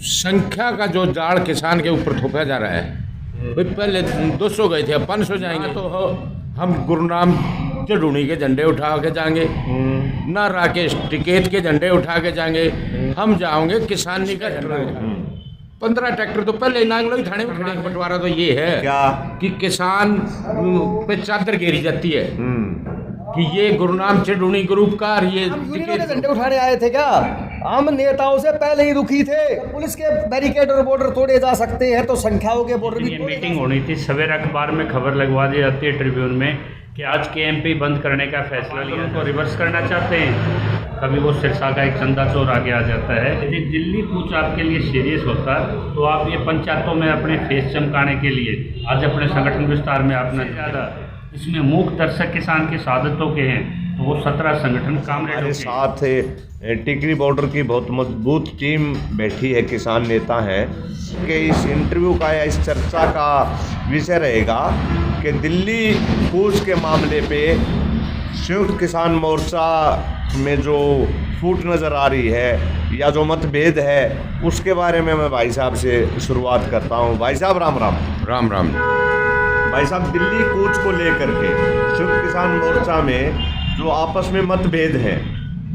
संख्या का जो जाल किसान के ऊपर थोपा जा रहा है, भाई पहले 200 गए थे, अब 500 जाएंगे। तो हम गुरुनाम चढ़ूनी के झंडे उठा के जाएंगे, ना राकेश टिकैत के झंडे उठा के जाएंगे, हम जाओगे किसानी का झंडा। 15 ट्रैक्टर तो पहले नांगलोई थाने में खड़े। बंटवारा तो ये है क्या कि किसान पे चादर घेरी जाती है कि ये गुरुनाम चढ़ूनी ग्रुप का और ये यूनियनों के झंडे उठाने आए थे क्या? हम नेताओं से पहले ही दुखी थे। पुलिस के बैरिकेड और बॉर्डर तोड़े जा सकते हैं तो संख्याओं के बॉर्डर भी ये मीटिंग होनी थी। सवेरे अखबार में खबर लगवा दी जाती है ट्रिब्यून में कि आज केएमपी बंद करने का फैसला लिया, उनको रिवर्स करना चाहते हैं। कभी वो सिरसा का एक चंदा चोर आगे आ जाता है। यदि दिल्ली कूच आपके लिए सीरियस होता तो आप ये पंचायतों में अपने फेस चमकाने के लिए आज अपने संगठन विस्तार में आपने ज़्यादा इसमें मूक दर्शक किसान की शहादतों के हैं तो वो 17 संगठन कामरेडों हमारे के साथ टिकरी बॉर्डर की बहुत मजबूत टीम बैठी है, किसान नेता हैं कि इस इंटरव्यू का या इस चर्चा का विषय रहेगा कि दिल्ली कूच के मामले पे संयुक्त किसान मोर्चा में जो फूट नज़र आ रही है या जो मतभेद है उसके बारे में मैं भाई साहब से शुरुआत करता हूँ। भाई साहब राम राम। राम राम। भाई साहब, दिल्ली कूच को लेकर के संयुक्त किसान मोर्चा में जो आपस में मतभेद है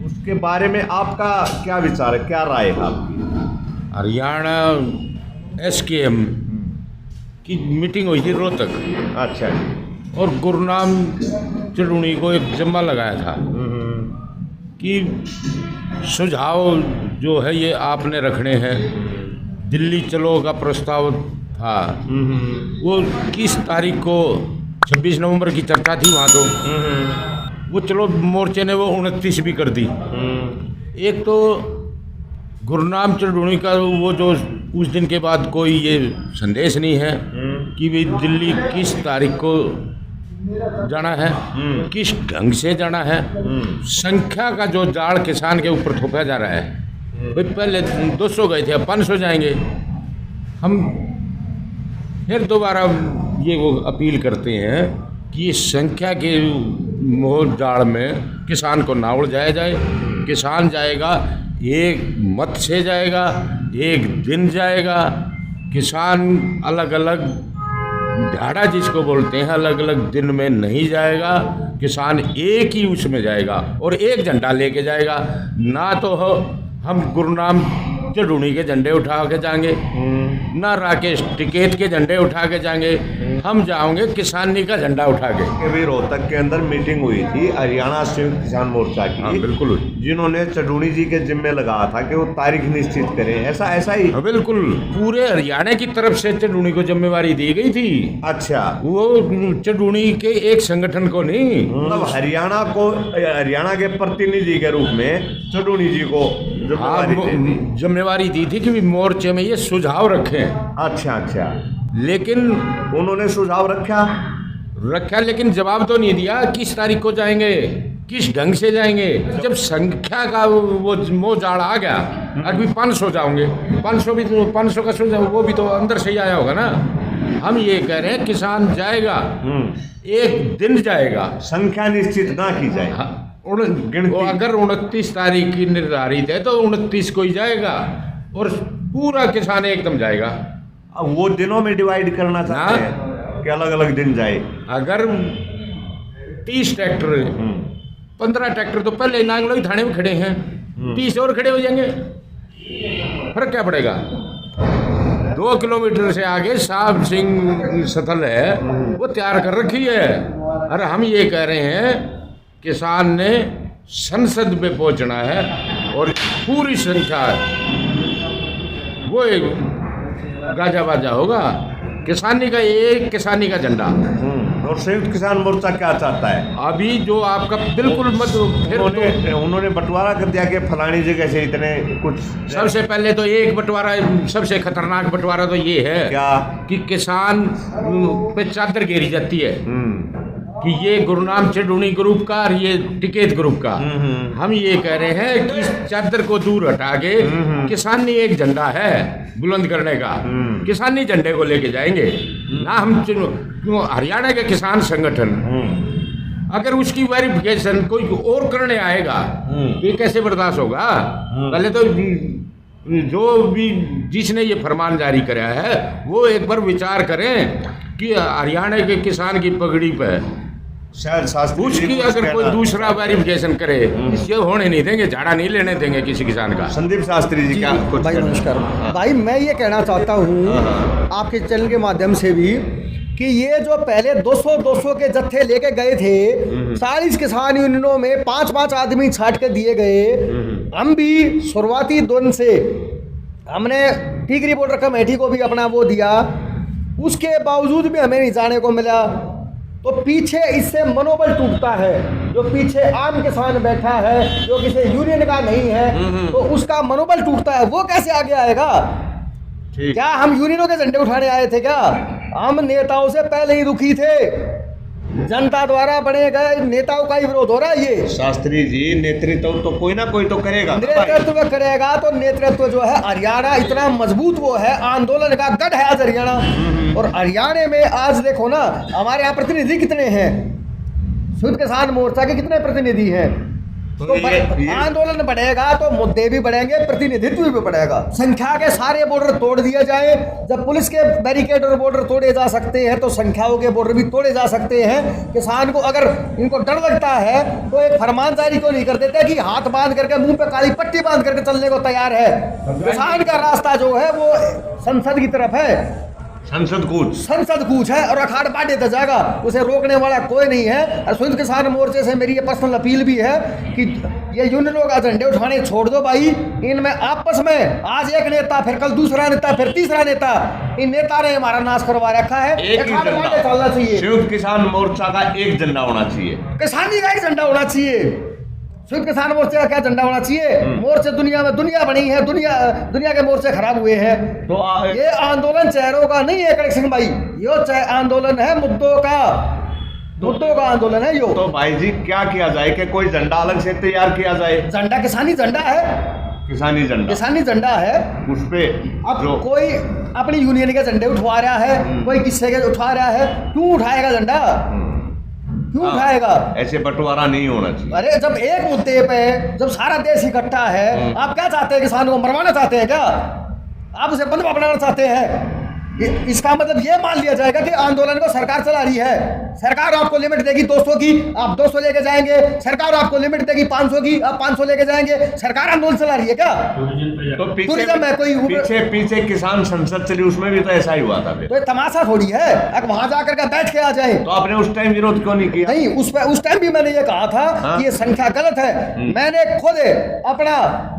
उसके बारे में आपका क्या विचार है, क्या राय है आपकी? हरियाणा एसकेएम की मीटिंग हुई थी रोहतक, अच्छा और गुरुनाम चढ़ूनी को एक जम्मा लगाया था कि सुझाव जो है ये आपने रखने हैं। दिल्ली चलो का प्रस्ताव था, वो किस तारीख को 26 नवंबर की चर्चा थी वहाँ। तो वो चलो मोर्चे ने वो 29 भी कर दी। एक तो गुरुनाम चढ़ूनी का वो जो उस दिन के बाद कोई ये संदेश नहीं है कि भाई दिल्ली किस तारीख को जाना है, किस ढंग से जाना है। संख्या का जो जाल किसान के ऊपर थोपा जा रहा है, भाई पहले 200 गए थे, अब 500 जाएंगे। हम फिर दोबारा ये वो अपील करते हैं कि इस संख्या के मोह जाल में किसान को ना उलझाया जाए। किसान जाएगा, एक मत से जाएगा, एक दिन जाएगा। किसान अलग अलग ढाड़ा जिसको बोलते हैं, अलग अलग दिन में नहीं जाएगा। किसान एक ही उसमें जाएगा और एक झंडा लेके जाएगा। ना तो हम गुरुनाम चढ़ूनी के झंडे उठा के जाएंगे, ना राकेश टिकैत के झंडे उठा के जाएंगे, हम जाओगे किसानी का झंडा उठा के। भी रोहतक के अंदर मीटिंग हुई थी हरियाणा संयुक्त किसान मोर्चा की। हाँ बिल्कुल, जिन्होंने चढ़ूनी जी के जिम्मे लगाया था कि वो तारीख निश्चित करें, ऐसा ही। हाँ बिल्कुल, पूरे हरियाणा की तरफ से चढ़ूनी को जिम्मेवारी दी गई थी। अच्छा, वो चढ़ूनी के एक संगठन को नहीं, मतलब हरियाणा के प्रतिनिधि के रूप में चढ़ूनी जी को जिम्मेवारी दी थी कि मोर्चे में ये सुझाव रखें। अच्छा, लेकिन उन्होंने सुझाव रखा, लेकिन जवाब तो नहीं दिया किस तारीख को जाएंगे, किस ढंग से जाएंगे। जब संख्या का वो मोह जाड़ आ गया, अभी 500 जाओगे, 500 भी तो 500 का सुझाव वो भी तो अंदर से ही आया होगा ना। हम ये कह रहे हैं किसान जाएगा, एक दिन जाएगा, संख्या निश्चित ना की जाए। हाँ, अगर 29 तारीख की निर्धारित है तो 29 को ही जाएगा और पूरा किसान एकदम जाएगा। अब वो दिनों में डिवाइड करना चाहते हैं कि अलग अलग दिन जाए। अगर 30 ट्रैक्टर 15 ट्रैक्टर तो पहले नांगलोई थाने में खड़े हैं, 30 और खड़े हो जाएंगे, फर्क क्या पड़ेगा। 2 किलोमीटर से आगे साहब सिंह स्थल है, वो तैयार कर रखी है। अरे हम ये कह रहे हैं किसान ने संसद में पहुंचना है और पूरी संख्या वो गाजा बाजा होगा। किसानी का झंडा। और संयुक्त किसान मोर्चा क्या चाहता है? अभी जो आपका बिल्कुल मत फिर उन्होंने बंटवारा कर दिया कि फलानी जगह से इतने कुछ। सबसे पहले तो एक बंटवारा, सबसे खतरनाक बंटवारा तो ये है क्या कि किसान पे चादर घेरी जाती है कि ये गुरुनाम चढ़ूनी ग्रुप का और ये टिकैत ग्रुप का। हम ये कह रहे हैं कि इस चादर को दूर हटा के किसानी एक झंडा है बुलंद करने का, किसानी झंडे को लेके जाएंगे ना। हम हरियाणा के किसान संगठन अगर उसकी वेरिफिकेशन कोई और करने आएगा तो ये कैसे बर्दाश्त होगा। पहले तो जो भी जिसने ये फरमान जारी कराया है वो एक बार विचार करें कि हरियाणा के किसान की पगड़ी पे शायद शास्त्री जी उसकी को अगर कोई कहना- दूसरा वेरिफिकेशन करे ये होने नहीं देंगे, झाड़ा नहीं लेने देंगे किसी किसान का। संदीप शास्त्री जी क्या कुछ भाई कहना? नमस्कार। हाँ। भाई मैं ये कहना चाहता हूँ हाँ। आपके चैनल के माध्यम से भी कि ये जो पहले 200 के जत्थे लेके गए थे 40 किसान यूनियनों में 5 आदमी छाट के दिए गए। हम भी शुरुआती दिन से हमने टिकरी बॉर्डर कमेटी को भी अपना वो दिया, उसके बावजूद भी हमें नहीं जाने को मिला। तो पीछे इससे मनोबल टूटता है, जो पीछे आम किसान बैठा है जो किसी यूनियन का नहीं है तो उसका मनोबल टूटता है, वो कैसे आगे आएगा? ठीक। क्या हम यूनियनों के झंडे उठाने आए थे क्या? हम नेताओं से पहले ही दुखी थे, जनता द्वारा बने गए नेताओं का ही विरोध हो रहा है। ये शास्त्री जी नेतृत्व तो कोई ना कोई तो करेगा ना भाई। नेतृत्व करेगा तो नेतृत्व जो है हरियाणा इतना मजबूत वो है, आंदोलन का गढ़ है आज हरियाणा। और हरियाणा में आज देखो ना हमारे यहाँ प्रतिनिधि कितने हैं, संयुक्त किसान मोर्चा के कितने प्रतिनिधि हैं। तो आंदोलन बढ़ेगा तो मुद्दे भी बढ़ेंगे, प्रतिनिधित्व भी बढ़ेगा। संख्या के सारे बॉर्डर तोड़ दिए जाए, जब पुलिस के बैरिकेड और बॉर्डर तोड़े जा सकते हैं तो संख्याओं के बॉर्डर भी तोड़े जा सकते हैं। किसान को अगर इनको डर लगता है तो एक फरमान जारी क्यों नहीं कर देते कि हाथ बांध करके मुंह पे काली पट्टी बांध करके चलने को तैयार है। किसान का रास्ता जो है वो संसद की तरफ है, संसद कूच है और अखाड़ बांटे तो जाएगा, उसे रोकने वाला कोई नहीं है। और संयुक्त किसान मोर्चे से मेरी ये पर्सनल अपील भी है कि ये यूनियनों का झंडे उठाने छोड़ दो भाई। इनमें आपस में आज एक नेता, फिर कल दूसरा नेता, फिर तीसरा नेता, इन नेता ने हमारा नाश करवा रखा है। एक ही अखाड़ बांटे चलना झंडा, चाहिए, संयुक्त किसान मोर्चा का एक झंडा होना चाहिए, किसानी का एक झंडा होना चाहिए। संयुक्त किसान मोर्चे का क्या झंडा होना चाहिए? मोर्चे दुनिया में दुनिया बनी है, दुनिया के मोर्चे खराब हुए हैं। तो ये आंदोलन चेहरों का नहीं है करेक्शन भाई, ये आंदोलन है मुद्दों का आंदोलन है। यो तो भाई जी क्या किया जाए कि कोई झंडा अलग से तैयार किया जाए? झंडा किसानी झंडा है, किसानी झंडा है। उस पे अब जो कोई अपनी यूनियन के झंडे उठवा रहा है, कोई किससे के उठा रहा है, क्यों उठाएगा झंडा? क्यों उठाएगा? ऐसे बंटवारा नहीं होना चाहिए। अरे जब एक मुद्दे पे जब सारा देश इकट्ठा है, आप क्या चाहते हैं? किसानों को मरवाना चाहते हैं क्या? आप उसे बंद बनाना चाहते हैं? इसका मतलब ये मान लिया जाएगा कि आंदोलन को सरकार चला रही है। सरकार आपको लिमिट देगी 200 की, आप 200 लेके जाएंगे। सरकार आपको लिमिट देगी 500 की, आप 500 लेके जाएंगे। सरकार आंदोलन चला रही है क्या? तो टूरिज्म है कोई पीछे किसान संसद चली, उसमें भी तो ऐसा ही हुआ था फिर। तो ये तमाशा थोड़ी है, अब वहां जाकर के बैठ के आ जाए। तो आपने उस टाइम विरोध क्यों नहीं किया? नहीं, उस टाइम भी मैंने ये कहा था कि ये संख्या गलत है। मैंने खुद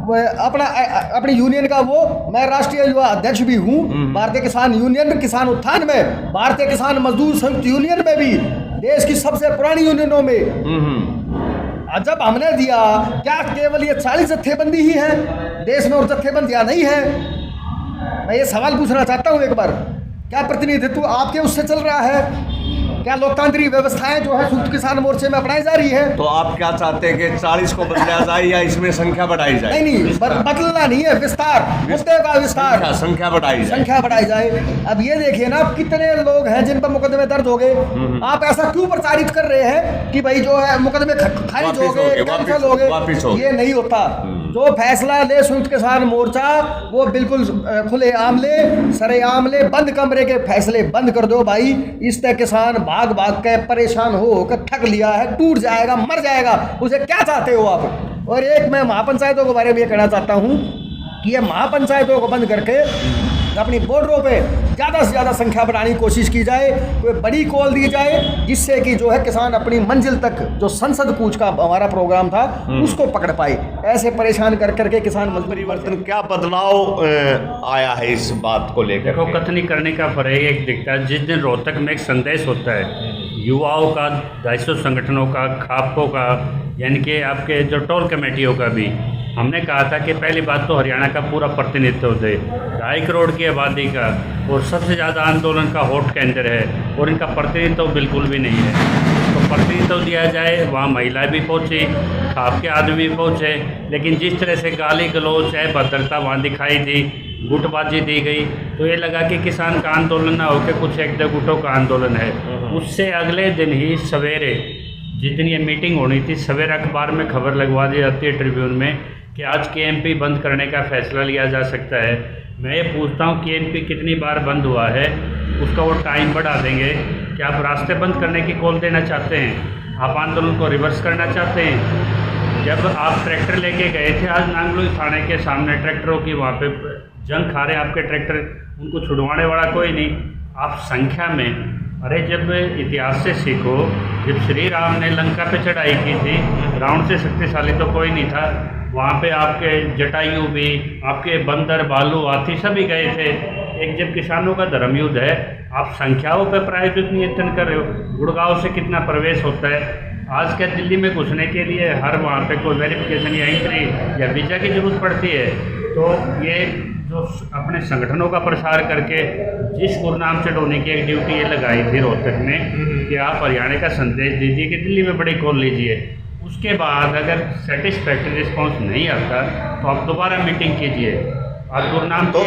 अपनी यूनियन का मैं राष्ट्रीय युवा अध्यक्ष भी हूँ, भारतीय किसान यूनियन, किसान उत्थान में, भारतीय किसान मजदूर संयुक्त यूनियन में भी, देश की सबसे पुरानी यूनियनों में। जब हमने दिया, क्या केवल ये 40 जत्थेबंदी ही है देश में और जत्थेबंदियां नहीं है? मैं ये सवाल पूछना चाहता हूं एक बार, क्या प्रतिनिधित्व आपके उससे चल रहा है? क्या लोकतांत्रिक व्यवस्थाएं जो है संयुक्त किसान मोर्चे में अपनाई जा रही है? तो आप क्या चाहते हैं कि 40 को बदला जाए या इसमें संख्या बढ़ाई जाए? नहीं, बदलना नहीं है, विस्तार, मुद्दे का विस्तार, संख्या बढ़ाई जाए। अब ये देखिए ना, कितने लोग हैं जिन पर मुकदमे दर्ज हो गए। आप ऐसा क्यों प्रचारित कर रहे हैं कि भाई जो है मुकदमे खारिज हो गए, कैंसिल हो गए? ये नहीं होता। जो फैसला ले संयुक्त किसान मोर्चा वो बिल्कुल खुले आम ले, सरेआम ले, बंद कमरे के फैसले बंद कर दो भाई। इससे किसान भाग के परेशान होकर थक लिया है, टूट जाएगा, मर जाएगा। उसे क्या चाहते हो आप? और एक मैं महापंचायतों के बारे में ये कहना चाहता हूँ कि ये महापंचायतों को बंद करके अपनी बॉर्डरों पे ज़्यादा से ज़्यादा संख्या बढ़ाने की कोशिश की जाए, कोई बड़ी कॉल दी जाए जिससे कि जो है किसान अपनी मंजिल तक, जो संसद कूच का हमारा प्रोग्राम था, उसको पकड़ पाए। ऐसे परेशान कर करके किसान परिवर्तन, क्या बदलाव आया है इस बात को लेकर? देखो, कथनी करने का फर्क एक दिखता है। जिस दिन रोहतक में एक संदेश होता है युवाओं का, 250 संगठनों का, खापों का, यानी कि आपके जो टोल कमेटियों का भी, हमने कहा था कि पहली बात तो हरियाणा का पूरा प्रतिनिधित्व दे, 2.5 करोड़ की आबादी का, और सबसे ज़्यादा आंदोलन का होट केंद्र है, और इनका प्रतिनिधित्व बिल्कुल भी नहीं है। तो प्रतिनिधित्व दिया जाए, वहाँ महिला भी पहुँची, खाप के आदमी भी पहुँचे, लेकिन जिस तरह से गाली गलौज, अभद्रता वहाँ दिखाई दी, गुटबाजी दी गई, तो ये लगा कि किसान का आंदोलन ना होकर कुछ एक दो गुटों का आंदोलन है। उससे अगले दिन ही सवेरे, जिस दिन ये मीटिंग होनी थी, सवेरे अखबार में खबर लगवा दी जाती है ट्रिब्यून में कि आज केएमपी बंद करने का फैसला लिया जा सकता है। मैं ये पूछता हूँ केएमपी कितनी बार बंद हुआ है, उसका वो टाइम बढ़ा देंगे। क्या आप रास्ते बंद करने की कॉल देना चाहते हैं? आप आंदोलन को रिवर्स करना चाहते हैं? जब आप ट्रैक्टर लेके गए थे आज नांगलोई थाने के सामने, ट्रैक्टरों की वहाँ पे जंग खा रहे हैं आपके ट्रैक्टर, उनको छुड़वाने वाला कोई नहीं। आप संख्या में, अरे जब इतिहास से सीखो, जब श्री राम ने लंका पे चढ़ाई की थी, रावण से शक्तिशाली तो कोई नहीं था। वहाँ पे आपके जटायु भी, आपके बंदर, भालू, हाथी सभी गए थे। एक जब किसानों का धर्म युद्ध है, आप संख्याओं पर प्रायोजित नियंत्रण कर रहे हो। गुड़गांव से कितना प्रवेश होता है? आज क्या दिल्ली में घुसने के लिए हर वहाँ पे कोई वेरिफिकेशन या एंट्री या वीज़ा की जरूरत पड़ती है? तो ये जो अपने संगठनों का प्रसार करके जिस गुरनाम चढ़ाने की एक ड्यूटी ये लगाई थी रोहतक में कि आप हरियाणा का संदेश दीजिए कि दिल्ली में बड़ी कॉल लीजिए, उसके बाद अगर सेटिस्फैक्ट्री रिस्पांस नहीं आता तो आप दोबारा मीटिंग कीजिए। आज गुरनाम तो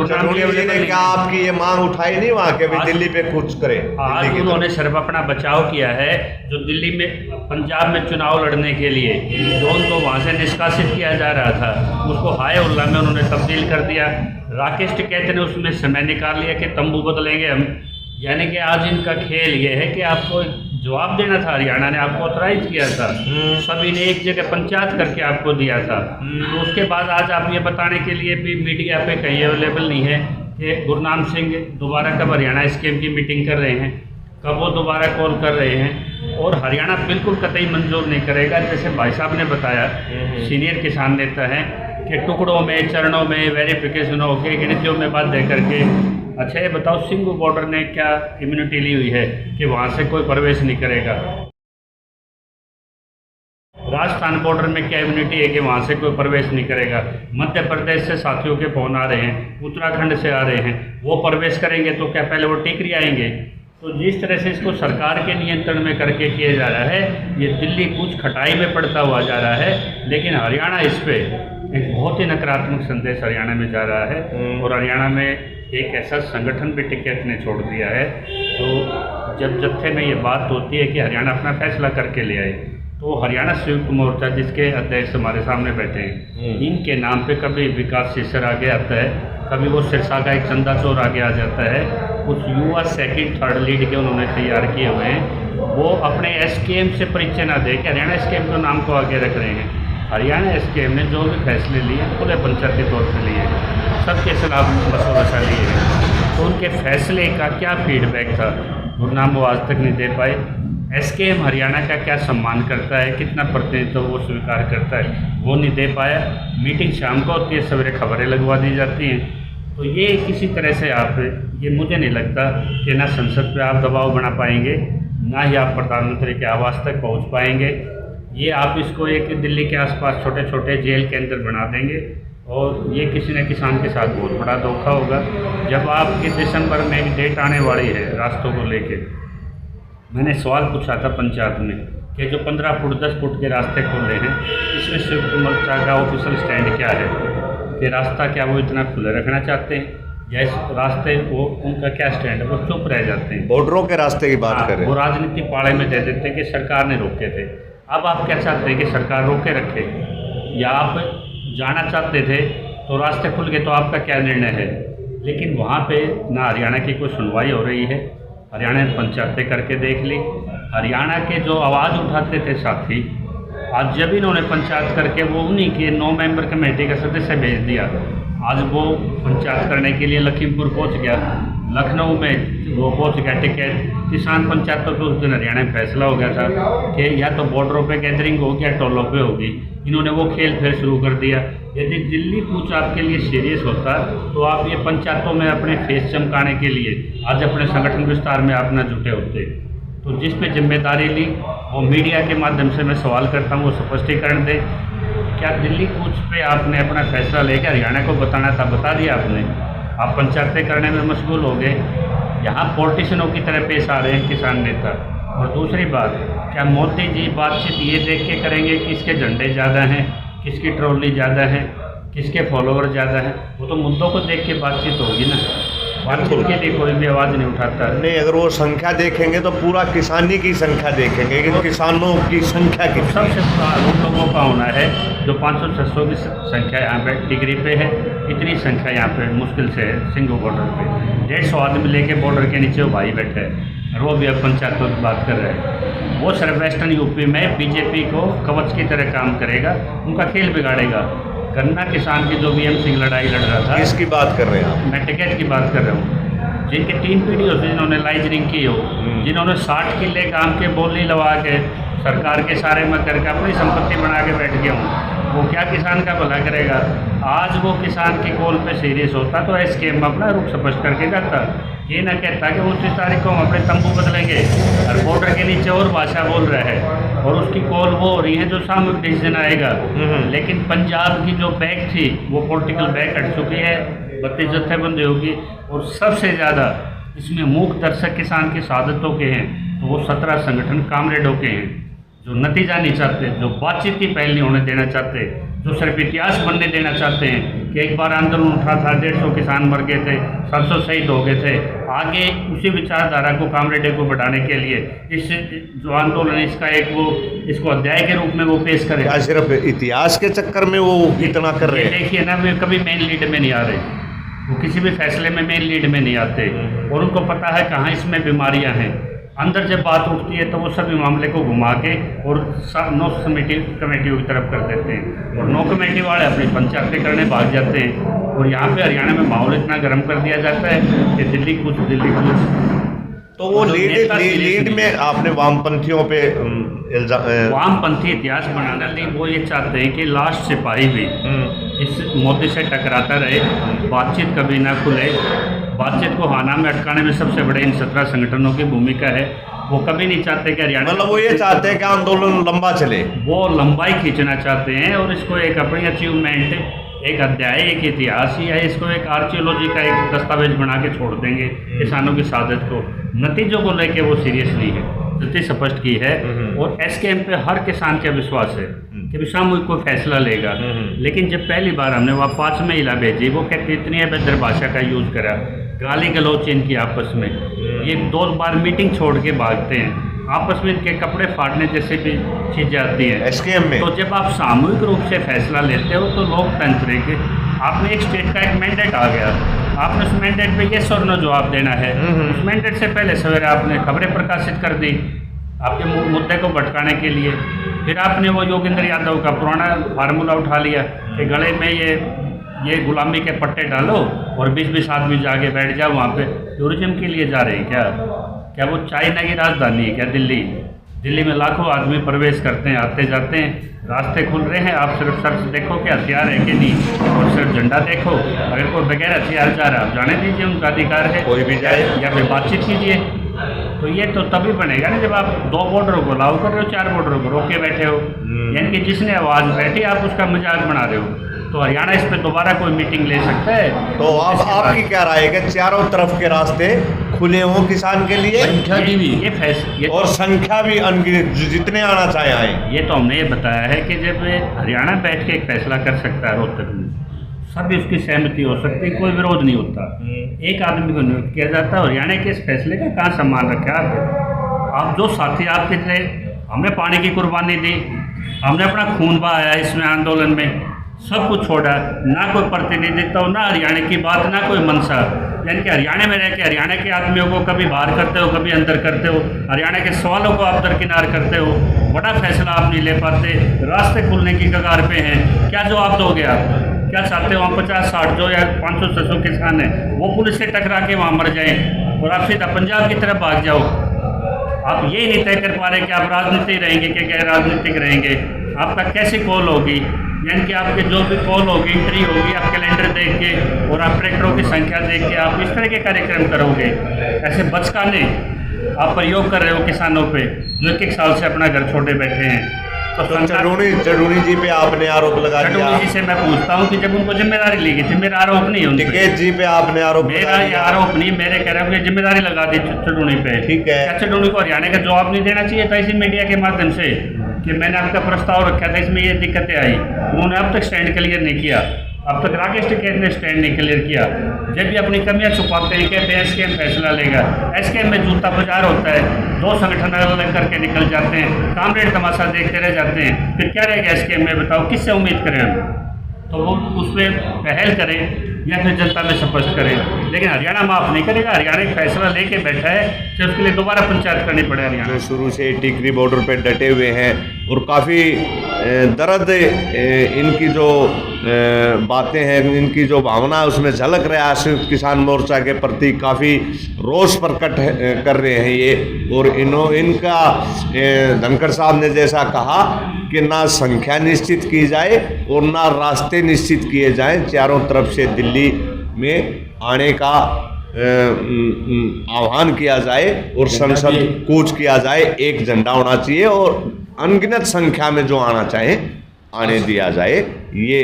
चटोली ने क्या आपकी ये मांग उठाई नहीं वहाँ के भी दिल्ली पे कुछ करे? आज उन्होंने सिर्फ अपना बचाव किया है। जो दिल्ली में, पंजाब में चुनाव लड़ने के लिए जो उनको वहाँ से निष्कासित किया जा रहा था, उसको हाय उल्ला में उन्होंने तब्दील कर दिया। राकेश टिकैत ने उसमें समय निकाल लिया कि तंबू बदलेंगे हम। यानी कि आज इनका खेल ये है कि आपको जवाब देना था, हरियाणा ने आपको ऑथराइज किया था, सभी ने एक जगह पंचायत करके आपको दिया था। तो उसके बाद आज आप ये बताने के लिए भी मीडिया पे कहीं अवेलेबल नहीं है कि गुरनाम सिंह दोबारा कब हरियाणा स्कीम की मीटिंग कर रहे हैं, कब वो दोबारा कॉल कर रहे हैं। और हरियाणा बिल्कुल कतई मंजूर नहीं करेगा। जैसे भाई साहब ने बताया, सीनियर किसान नेता हैं, कि टुकड़ों में, चरणों में, वेरिफिकेशनों के, गिनतियों में बात दे करके। अच्छा ये बताओ, सिंघू बॉर्डर ने क्या इम्यूनिटी ली हुई है कि वहाँ से कोई प्रवेश नहीं करेगा? राजस्थान बॉर्डर में क्या इम्यूनिटी है कि वहाँ से कोई प्रवेश नहीं करेगा? मध्य प्रदेश से साथियों के फोन आ रहे हैं, उत्तराखंड से आ रहे हैं, वो प्रवेश करेंगे तो क्या पहले वो टिकरी आएंगे? तो जिस तरह से इसको सरकार के नियंत्रण में करके किया जा रहा है, ये दिल्ली कुछ खटाई में पड़ता हुआ जा रहा है। लेकिन हरियाणा इस पे एक बहुत ही नकारात्मक संदेश हरियाणा में जा रहा है। और हरियाणा में एक ऐसा संगठन भी टिकैत ने छोड़ दिया है जो जब जत्थे में ये बात होती है कि हरियाणा अपना फैसला करके ले आए, तो हरियाणा संयुक्त मोर्चा जिसके अध्यक्ष हमारे सामने बैठे हैं, इनके नाम पे कभी विकास शिशर आगे आता है, कभी वो सिरसा का एक चंदा चोर आगे आ जाता है। कुछ युवा सेकंड थर्ड लीड के उन्होंने तैयार किए हुए हैं, वो अपने एसकेएम से परिचय ना दे के हरियाणा एसकेएम के नाम को आगे रख रहे हैं। हरियाणा एसकेएम ने जो भी फैसले लिए खुले पंचायती तौर पर लिए, सबके खिलाफ मसौदा लिए हैं। तो उनके फैसले का क्या फीडबैक था, गुरनाम वो आज तक नहीं दे पाए। एसकेएम हरियाणा का क्या सम्मान करता है, कितना प्रतिनिधित्व वो स्वीकार करता है, वो नहीं दे पाया। मीटिंग शाम को होती है, सवेरे खबरें लगवा दी जाती हैं। तो ये किसी तरह से आप, ये मुझे नहीं लगता कि ना संसद पे आप दबाव बना पाएंगे, ना ही आप प्रधानमंत्री के आवास तक पहुंच पाएंगे। ये आप इसको एक दिल्ली के आसपास छोटे छोटे जेल के अंदर बना देंगे, और ये किसी न किसान के साथ बहुत बड़ा धोखा होगा। जब आपके दिसंबर में एक डेट आने वाली है रास्तों को लेके, मैंने सवाल पूछा था पंचायत में कि जो 15 फुट 10 फुट के रास्ते खोले हैं, इसमें संयुक्त मोर्चा का ऑफिशियल स्टैंड क्या है कि रास्ता क्या वो इतना खुला रखना चाहते हैं, या इस रास्ते वो उनका क्या स्टैंड है? वो चुप रह जाते हैं। बॉर्डरों के रास्ते की बात करें, वो राजनीति पाले में दे देते हैं कि सरकार ने रोके थे। अब आप क्या चाहते हैं कि सरकार रोके रखे, या आप जाना चाहते थे तो रास्ते खुल गए, तो आपका क्या निर्णय है? लेकिन वहाँ पे ना हरियाणा की कोई सुनवाई हो रही है। हरियाणा ने पंचायतें करके देख ली, हरियाणा के जो आवाज़ उठाते थे साथी, आज जब इन्होंने पंचायत करके वो उन्हीं के 9 मेंबर कमेटी का सदस्य भेज दिया, आज वो पंचायत करने के लिए लखीमपुर पहुंच गया, लखनऊ में वो पहुंच गया टिकैत। किसान पंचायतों पे उस दिन हरियाणा में फैसला हो गया था कि या तो बॉर्डरों पे गैदरिंग होगी या टोलों पे होगी। इन्होंने वो खेल फिर शुरू कर दिया। यदि दिल्ली कूच आपके लिए सीरियस होता तो आप ये पंचायतों में अपने फेस चमकाने के लिए आज अपने संगठन विस्तार में आप न जुटे होते। तो जिस पे जिम्मेदारी ली, वो मीडिया के माध्यम से मैं सवाल करता हूँ, वो स्पष्टीकरण दे। क्या दिल्ली कूच पे आपने अपना फैसला लेकर हरियाणा को बताना था, बता दिया आपने? आप पंचायतें करने में मशगूल हो गए। यहाँ पॉलिटिशियनों की तरह पेश आ रहे हैं किसान नेता। और दूसरी बात, क्या मोदी जी बातचीत ये देख के करेंगे किसके झंडे ज़्यादा हैं, किसकी ट्रॉली ज़्यादा है, किसके फॉलोअर ज़्यादा हैं? वो तो मुद्दों को देख के बातचीत होगी ना। बातचीत के लिए कोई भी आवाज़ नहीं उठाता। नहीं, अगर वो संख्या देखेंगे तो पूरा किसानी की संख्या देखेंगे कि किसानों की संख्या की सबसे उन लोगों का होना है जो 500-600 की संख्या यहाँ पे टिगरी पे है। इतनी संख्या यहाँ पे मुश्किल से है सिंघू बॉर्डर पे। 150 आदमी लेके बॉर्डर के नीचे वो भाई बैठे हैं और वो भी अब पंचायतों की बात कर रहे हैं। वो सिर्फ वेस्टर्न यूपी में बीजेपी को कवच की तरह काम करेगा, उनका खेल बिगाड़ेगा। गन्ना किसान की जो BMC की लड़ाई लड़ रहा था, इसकी बात कर रहे हैं आप? मैं टिकैत की बात कर रहा हूँ। जिनके 3 पीढ़ी होती जिन्होंने लाइजरिंग की हो, जिन्होंने 60 किले काम के बोली लगा के सरकार के सारे में करके अपनी संपत्ति बना के बैठ गया हूँ, वो क्या किसान का भला करेगा? आज वो किसान की कॉल पे सीरियस होता तो SKM अपना रुख स्पष्ट करके जाता। ये ना कहता कि 29 तारीख को हम अपने तंबू बदलेंगे और बॉर्डर के नीचे और भाषा बोल रहा है और उसकी कॉल वो हो रही है जो सामूहिक डिसीजन आएगा। लेकिन पंजाब की जो बैक थी वो पॉलिटिकल बैक हट चुकी है, 32 जत्थेबंदी होगी और सबसे ज़्यादा इसमें मूक दर्शक किसान की शहादतों के हैं तो वो 17 संगठन कामरेडों के हैं जो नतीजा नहीं चाहते, जो बातचीत की पहल नहीं होने देना चाहते, जो सिर्फ इतिहास बनने देना चाहते हैं कि एक बार आंदोलन उठा था, 150 किसान मर गए थे, 700 शहीद हो गए थे। आगे उसी विचारधारा को कामरेडे को बढ़ाने के लिए इस जो आंदोलन इसका एक वो इसको अध्याय के रूप में वो पेश करें। क्या सिर्फ इतिहास के चक्कर में वो इतना कर रहे हैं? देखिए ना, वे कभी मेन लीड में नहीं आ रहे, वो किसी भी फैसले में मेन लीड में नहीं आते और उनको पता है कहाँ इसमें बीमारियाँ हैं। अंदर जब बात उठती है तो वो सभी मामले को घुमा के और नो कमेटियों की तरफ कर देते हैं और नो कमेटी वाले अपनी पंचायतें करने भाग जाते हैं और यहाँ पे हरियाणा में माहौल इतना गर्म कर दिया जाता है कि दिल्ली कुछ तो वो लीड में आपने वामपंथियों पे वामपंथी इतिहास बनाने लिए वो ये चाहते हैं कि लास्ट सिपाही भी इस मोदी से टकराता रहे, बातचीत कभी ना खुले। बातचीत को हाना में अटकाने में सबसे बड़े इन 17 संगठनों की भूमिका है। वो कभी नहीं चाहते कि हरियाणा, मतलब वो ये चाहते हैं कि आंदोलन लंबा चले, वो लंबाई खींचना चाहते हैं और इसको एक अपनी अचीवमेंट, एक अध्याय, एक इतिहास या इसको एक आर्कियोलॉजी का एक दस्तावेज बना के छोड़ देंगे किसानों की शहादत को। नतीजों को लेके वो सीरियस नहीं है, स्थिति स्पष्ट की है और SKM पे हर किसान का विश्वास है कि भी सामूहिक कोई फैसला लेगा। लेकिन जब पहली बार हमने वहाँ 5 महिला भेजी, वो कहते इतनी अभद्र भाषा का यूज़ करा, गाली गलौच इनकी आपस में, ये 2 बार मीटिंग छोड़ के भागते हैं, आपस में इनके कपड़े फाड़ने जैसे भी चीज़ें आती हैं SKM में। तो जब आप सामूहिक रूप से फैसला लेते हो तो लोकतंत्र के आपने एक स्टेट का एक मैंडेट आ गया, आपने उस मैंडेट पे येस और नो जवाब देना है। उस मैंडेट से पहले सवेरे आपने खबरें प्रकाशित कर दी आपके मुद्दे को भटकाने के लिए। फिर आपने वो योगेंद्र यादव का पुराना फार्मूला उठा लिया कि गले में ये गुलामी के पट्टे डालो और 20-20 आदमी जाके बैठ जाओ वहाँ पे। टूरिज्म के लिए जा रहे हैं क्या वो चाइना की राजधानी है क्या दिल्ली में लाखों आदमी प्रवेश करते हैं, आते जाते हैं, रास्ते खुल रहे हैं। आप सिर्फ सर्च देखो कि हथियार है कि नहीं और सिर्फ झंडा देखो। अगर कोई बगैर हथियार जा रहा है आप जाने दीजिए, उनका अधिकार है, कोई भी जाए, या फिर बातचीत कीजिए। तो ये तो तभी बनेगा ना जब आप 2 बॉर्डरों को अलाउ कर रहे हो, 4 बॉर्डरों को रोके बैठे हो, यानी कि जिसने आवाज़ बैठी आप उसका मजाक बना रहे हो। तो हरियाणा इस पर दोबारा कोई मीटिंग ले सकता है? तो आपकी क्या राय है कि चारों तरफ के रास्ते खुले हों किसान के लिए? संख्या की भी ये और संख्या भी अनगिनत, जितने आना चाहे आए। ये तो हमने ये बताया है कि जब हरियाणा बैठ के एक फैसला कर सकता है, रोहतक में सभी उसकी सहमति हो सकती है, कोई विरोध नहीं होता, एक आदमी को नियुक्त किया जाता है। हरियाणा के इस फैसले का कहाँ सम्मान रखा आप जो साथी आपके थे, हमने पानी की कुर्बानी दी, हमने अपना खून बहाया इसमें आंदोलन में, सब कुछ छोड़ा, ना कोई प्रतिनिधित्व, ना हरियाणा की बात, ना कोई मनसा, यानी कि हरियाणा में रह के हरियाणा के आदमियों को कभी बाहर करते हो, कभी अंदर करते हो, हरियाणा के सवालों को आप दरकिनार करते हो, बड़ा फैसला आप नहीं ले पाते, रास्ते खुलने की कगार पे हैं। क्या जवाब दोगे आप? क्या चाहते हो हम 50-60 जो या 500-600 किसान हैं वो पुलिस से टकरा के वहाँ मर जाएं और आप सीधा पंजाब की तरफ भाग जाओ? आप ये नहीं तय कर पा रहे कि आप राजनीति रहेंगे कि गैर राजनीतिक रहेंगे, आपका कैसे कॉल होगी, यानी कि आपके जो भी कॉल होगी, एंट्री होगी, आप कैलेंडर देख के और आप ट्रैक्टरों की संख्या देख के आप इस तरह के कार्यक्रम करोगे। ऐसे बचकाने आप प्रयोग कर रहे हो किसानों पे जो 1 साल से अपना घर छोड़े बैठे हैं। तो चडूनी जी पे आपने आरोप लगा दिया। चडूनी जी से मैं पूछता हूँ कि जब उनको जिम्मेदारी ली गई थी, मेरा आरोप नहीं है, टिकैत जी पे आपने आरोप, मेरा ये आरोप नहीं, मेरे कह रहे हैं जिम्मेदारी लगा दी चडूनी पे। ठीक है, क्या चडूनी को हरियाणा का जवाब नहीं देना चाहिए था इसी मीडिया के माध्यम से कि मैंने आपका प्रस्ताव रखा था, इसमें ये दिक्कतें आई, उन्होंने अब तक स्टैंड क्लियर नहीं किया। अब तक राकेश टिकैत ने स्टैंड नहीं क्लियर किया। जब भी अपनी कमियां छुपाते हैं, कहते हैं एसकेएम फैसला लेगा। एसकेएम में जूता बाजार होता है, दो संगठन अलग अलग करके निकल जाते हैं, कामरेड तमाशा देखते रह जाते हैं। फिर क्या रहेगा एसकेएम में, बताओ किससे उम्मीद करें हम? तो वो उसमें पहल करें या फिर जनता में स्पष्ट करें। लेकिन हरियाणा माफ़ नहीं करेगा। हरियाणा एक फैसला लेके बैठा है कि उसके लिए दोबारा पंचायत करनी पड़े। हरियाणा शुरू से टिकरी बॉर्डर पे डटे हुए हैं और काफ़ी दर्द इनकी जो बातें हैं, इनकी जो भावना है उसमें झलक रहा है। संयुक्त किसान मोर्चा के प्रति काफ़ी रोष प्रकट कर रहे हैं ये। और इनका धनखड़ साहब ने जैसा कहा कि ना संख्या निश्चित की जाए और ना रास्ते निश्चित किए जाएं, चारों तरफ से दिल्ली में आने का आह्वान किया जाए और संसद कूच किया जाए। एक झंडा होना चाहिए और अनगिनत संख्या में जो आना चाहे आने दिया जाए, ये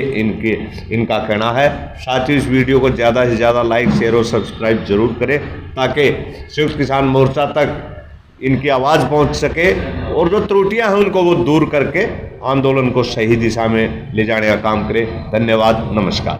इनका कहना है। साथ ही इस वीडियो को ज़्यादा से ज़्यादा लाइक, शेयर और सब्सक्राइब जरूर करें ताकि संयुक्त किसान मोर्चा तक इनकी आवाज़ पहुंच सके और जो त्रुटियां हैं उनको वो दूर करके आंदोलन को सही दिशा में ले जाने का काम करें। धन्यवाद, नमस्कार।